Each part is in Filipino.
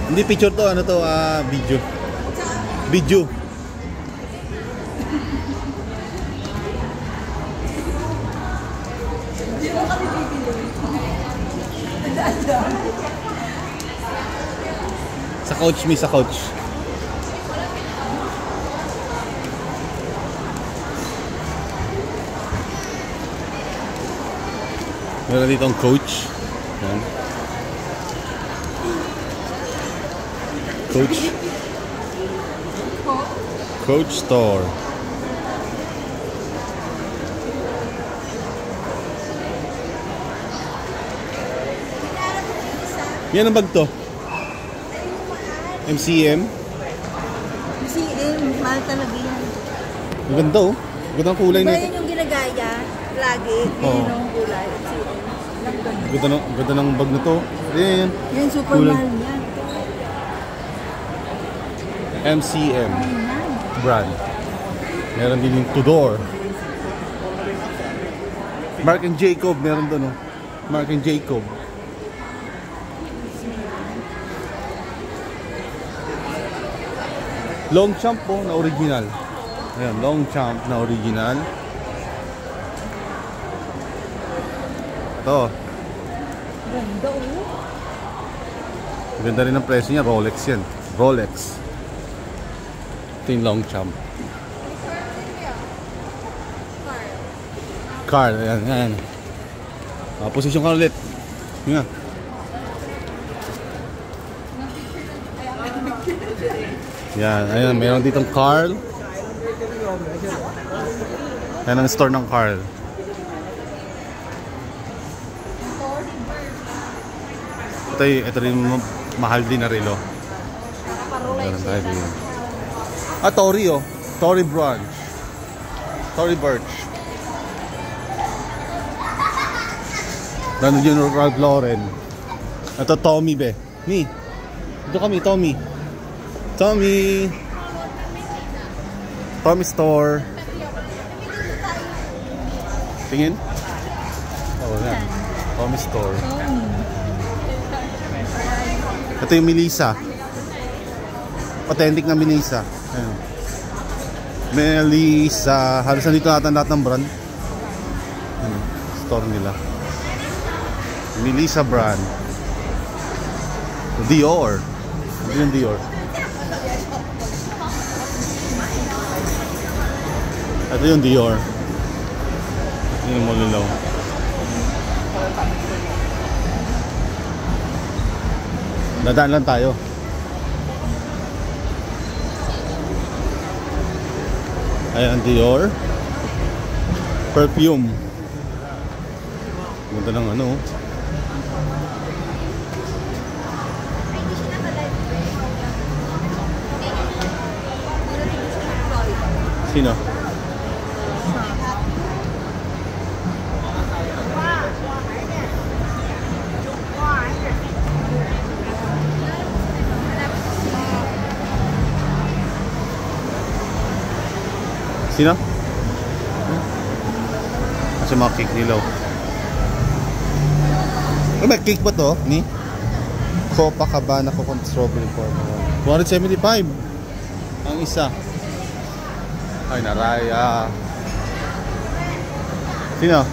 Hindi picture to, ano to, video. Video. Hindi mo kami bibili. Sa couch, mi, sa couch. Meron dito ang coach. Yan. Coach. Coach store. Yan ang bag to. MCM. MCM, mahal talaga yan. Ang ganda oh. Ganda ang kulay Diba nito. yun yung ginagaya? Lagi, yun yung kulay. MCM. Ganda ng bag na to. Ayan. Yan, super Kulay. mahal yan. MCM brand. Meron din yung Tudor. Marc and Jacob meron doon oh. Marc and Jacob. Longchamp po na original. Ayan, Longchamp na original. Ito. Ganda oh. Ganda rin ang presyo niya. Rolex yan. Rolex. Ito yung Longchamp. Car. Ayan, ayan. Posisyon ka ulit. Yun nga. Yan, ayan, mayroon ditong Carl. Ayan ang store ng Carl. Ito rin mahal din na relo. Meron tayo din. Tory oh. Tory Branch. Tory Burch. Nandun yung Ralph Lauren. Ito Tommy be. Mi. Ito kami, Tommy. Tommy store. Tingin? Oo yan. Tommy store. Ito yung Melissa. Authentic na Melissa. Ayan. Melissa. Halos nandito natin lahat ng brand. Ayan. Store nila. Melissa brand. Dior. Ito yung Dior. Ito yung Dior. Ito yung Molino. Dadaan lang tayo. Ayan, Dior. Perfume. Ganda ng ano. Sino? Sino? Kasi mga cake nila. May cake ba to? Ni? Copacabana Coconut Strawberry Formula 275 ang isa. Ay, Naraya. Sino?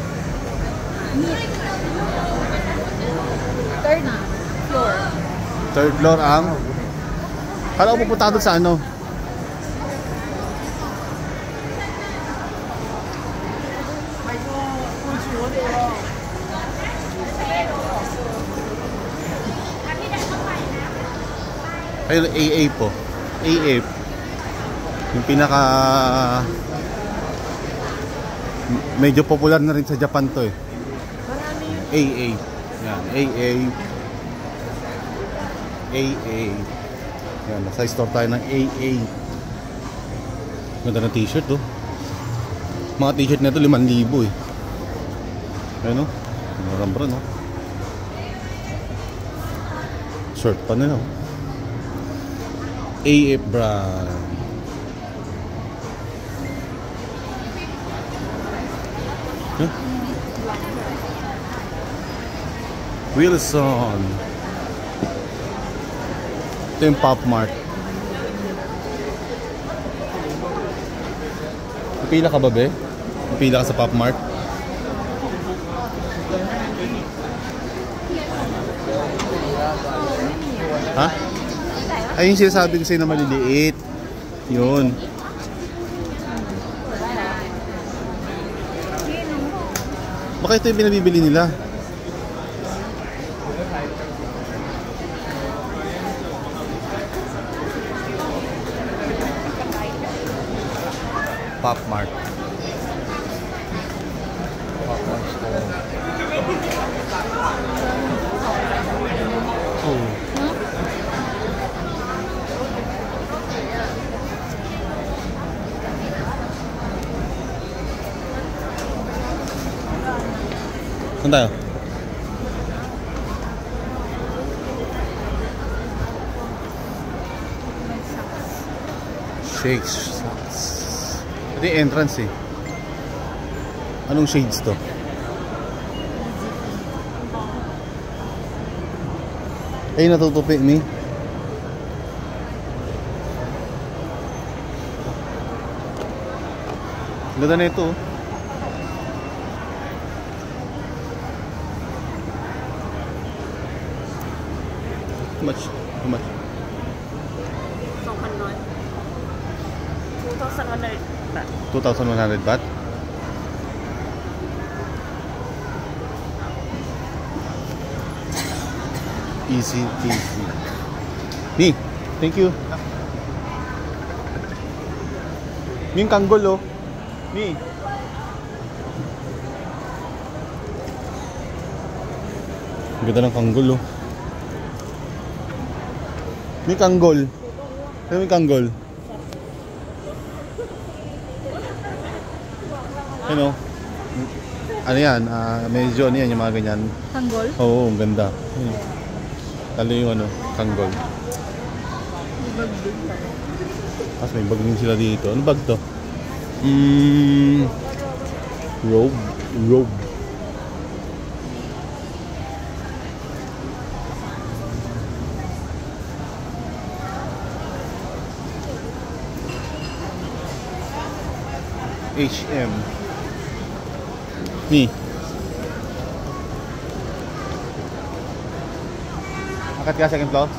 Third floor. Third floor ang? Kala ko pupunta doon sa ano? Ayun, AA po. AA. Yung pinaka medyo popular na rin sa Japan to eh. AA. Yan, AA. AA. Yan, nasa store tayo ng AA. Ganda na t-shirt oh. Mga t-shirt na ito 5,000 eh. Ayun oh. Marambra no. Shirt pa nila oh. AF brand. Huh? Wilson. Ito yung Pop Mart. Pipila ka ba, be? Pipila ka sa Pop Mart? Ha? Ay, yung sinasabi ko sa'yo na maliliit. Yun. Baka ito yung binabibili nila. Pop Mart. Pop Mart store. Oh. Saan tayo? Shakes. Ito yung entrance eh. Anong shades to? Ay, natutupi ni. Ganda na ito oh. How much? How much? 2,100 baht? Easy peasy. Ni, thank you. Yung kanggol oh. Ni. Ganda ng kanggol oh. Ni kanggol. Ano yung kanggol? Ano? Ano yan? Medyo ano yan yung mga ganyan. Tanggol? Oo, ang ganda. Talo yung ano, kanggol. May bag din pa. Tapos may bag din sila dito. Ano bag to? Robe. Robe. H&M. Ni. Akat ka second floor?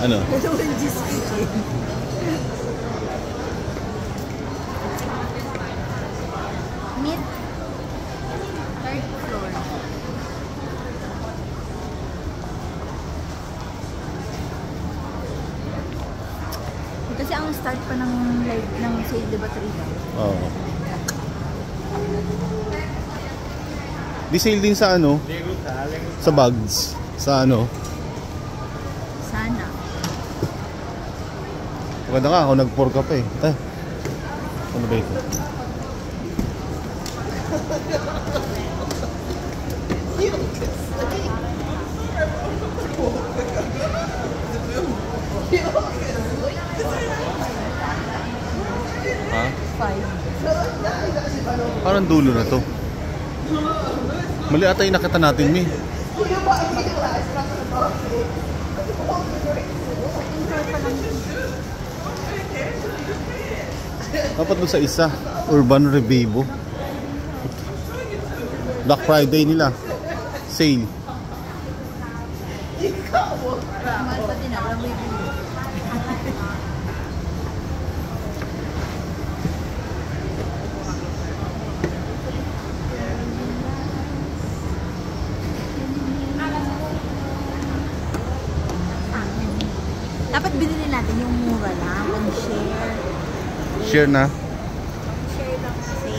Ano? Luigi's Kitchen. Mid. Third floor. Kasi ang start pa ng live ng sale, diba, 3 daw? Oo. Di sale din sa ano? Sa bags. Sa ano? Sana. Maganda nga ako nag-pour ka pa eh. Ano ba ito? Ha? 5. Parang dulo na to. Mali ata yung nakita natin, Mi. Dapat doon sa isa, Urban Revivo. Black Friday nila. Sale. Mahal pa din ako. Dapat binili natin yung mura lang, ang share. Share na. Share lang kasi.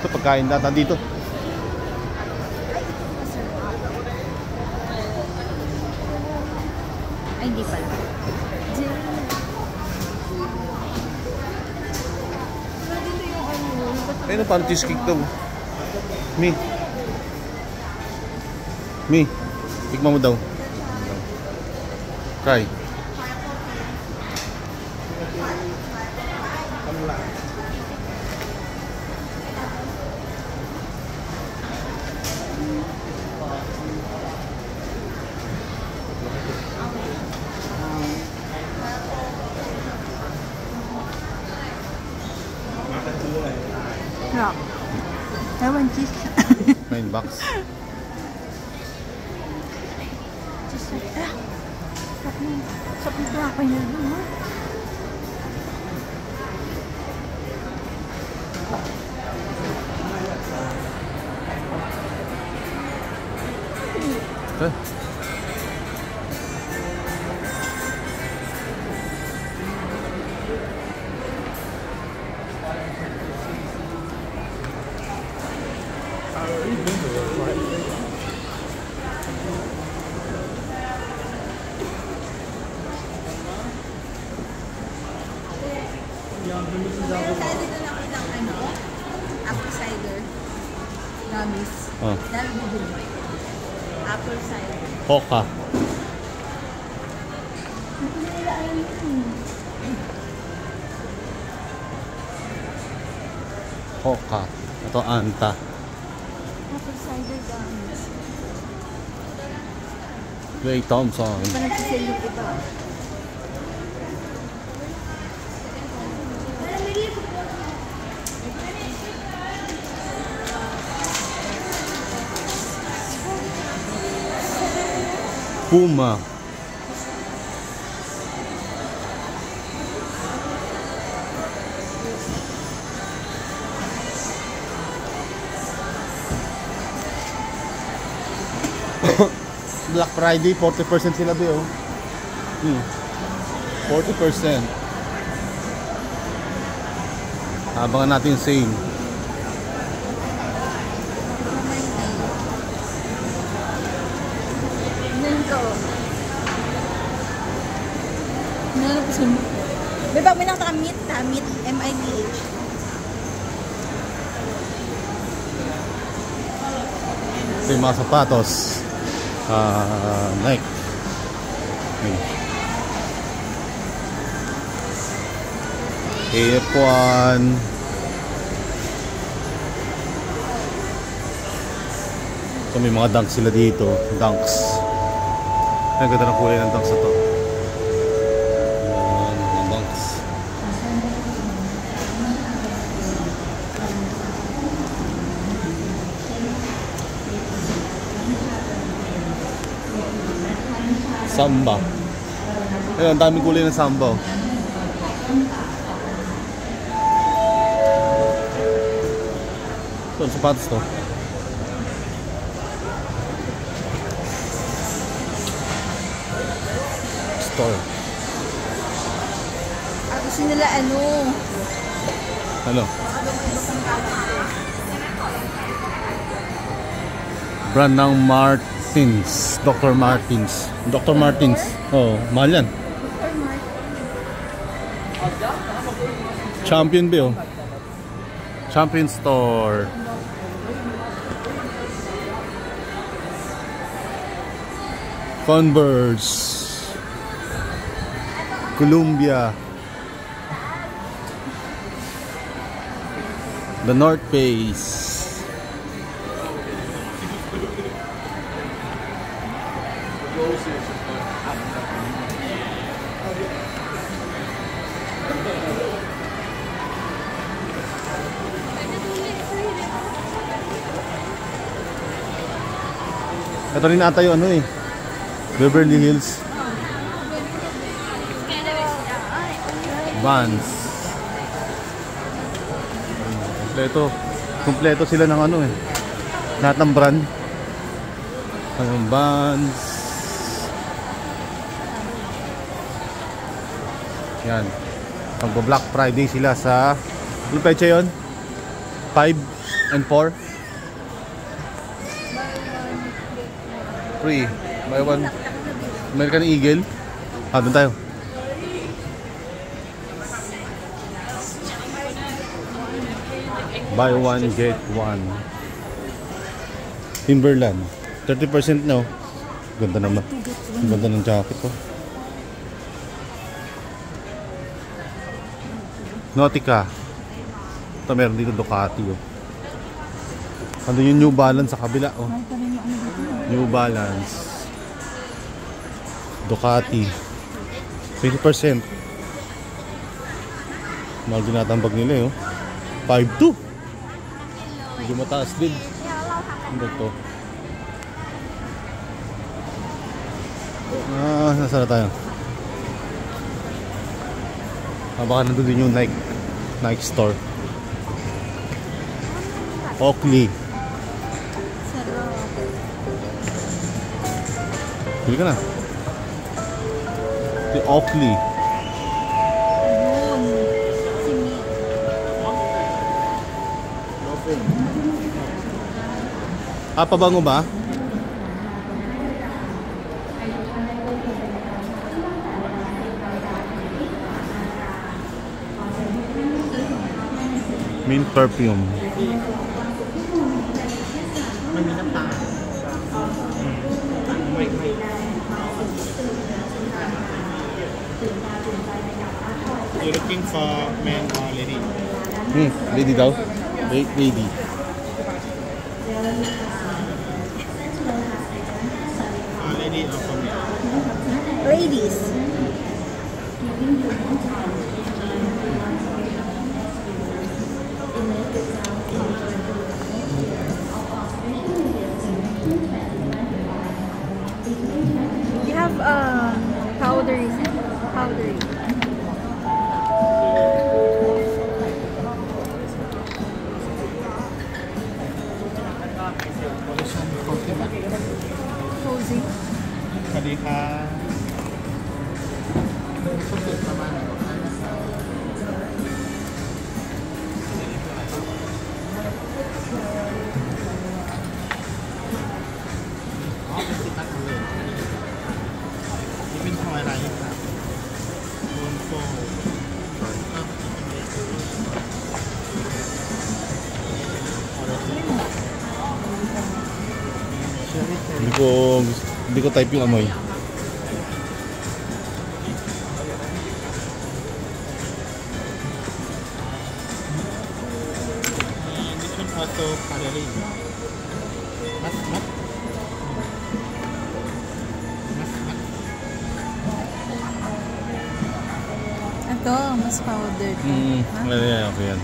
Ito pagkain data dito. Ay, hindi pala. Ayun na, parang cheesecake daw. Mi. Tikman mo daw. Try. Rock. Ewan, cheese. $9 bucks. Cheese. Sarap na ako yun. Okay. Dito na ako ng ano, apple cider. Gummies. Oh. Dahil bibili. Apple cider. Hoka. Hoka. Ito Anta. Apple cider gummies. Ray Thompson. Pa nagsisale yung iba. Puma. Black Friday, 40% sila ba oh. 40%. Abangan natin yung sale. May bago nang tamit, M-I-T-H. Ito yung mga sapatos. Nike. F1. So may mga dunks sila dito. Dunks. Ang ganda ng kulay ng dunks na to. Mga dunks. Samba. Ayun, ang daming kulay ng samba. Ito, sapatos to. Store. Gusto nila ano? Ano? Brand ng Martins. Dr. Martins. Dr. Martins. Oh, mahal yan. Champion ba yun? Champion Store. Converse. Columbia. The North Face. Ito rin ata yung ano eh, Beverly Hills. Vans. Kompleto sila ng ano eh. Lahat ng brand. Ang Vans. Yan. Pag-Black Friday sila sa, yung pecha yun? 5 and 4? Free. Buy one. American Eagle. Doon tayo. Buy one, get one. Timberland. 30% no. Ganda naman. Ang ganda ng jacket ko. Nautica. Ito meron dito Ducati oh. Ano yung New Balance sa kabila oh. New Balance. Ducati. 20%. Mahal din natambag nila eh oh. 5.2. Medyo mataas din. Ano ba ito? Nasaan na tayo? Baka nandun din yung Nike store. Oakley. Pili ka na. The Oakley. Pabango ba? Mint perfume. You're looking for man or lady? Lady daw. Lady. Lady or for me? Ladies. You have powdery. Cozy. สวัสดีค่ะนี่เป็นทอยอะไรครับโดนโฟม Hindi ko type yung amoy. And this one also coloring. Mat. Ito, mas powdered. Ano yan? Okay yan.